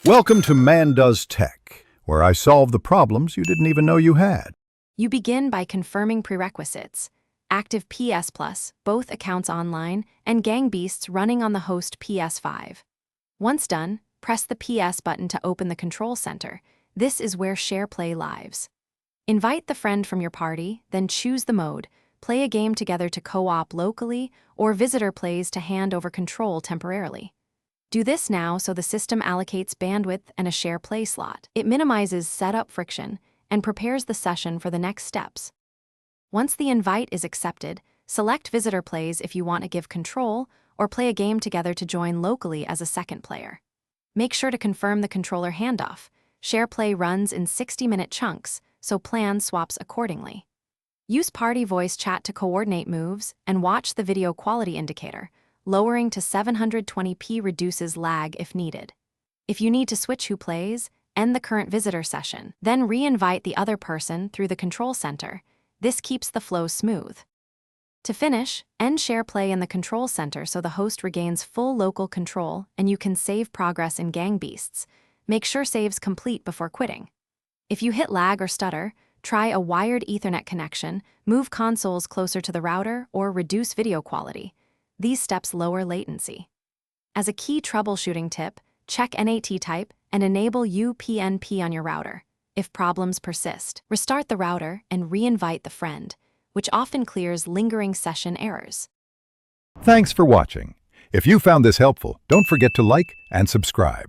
Welcome to Man Does Tech, where I solve the problems you didn't even know you had. You begin by confirming prerequisites: active PS+, both accounts online, and Gang Beasts running on the host Ps5. Once done, press the PS button to open the control center. This is where SharePlay lives. Invite the friend from your party, then choose the mode. Play a game together to co-op locally, or visitor plays to hand over control temporarily. Do this now so the system allocates bandwidth and a SharePlay slot. It minimizes setup friction and prepares the session for the next steps. Once the invite is accepted, select visitor plays if you want to give control, or play a game together to join locally as a second player. Make sure to confirm the controller handoff. SharePlay runs in 60-minute chunks, so plan swaps accordingly. Use party voice chat to coordinate moves and watch the video quality indicator. Lowering to 720p reduces lag if needed. If you need to switch who plays, end the current visitor session, then re-invite the other person through the control center. This keeps the flow smooth. To finish, end SharePlay in the control center so the host regains full local control and you can save progress in Gang Beasts. Make sure saves complete before quitting. If you hit lag or stutter, try a wired Ethernet connection, move consoles closer to the router, or reduce video quality. These steps lower latency. As a key troubleshooting tip, check NAT type and enable UPnP on your router. If problems persist, restart the router and re-invite the friend, which often clears lingering session errors. Thanks for watching. If you found this helpful, don't forget to like and subscribe.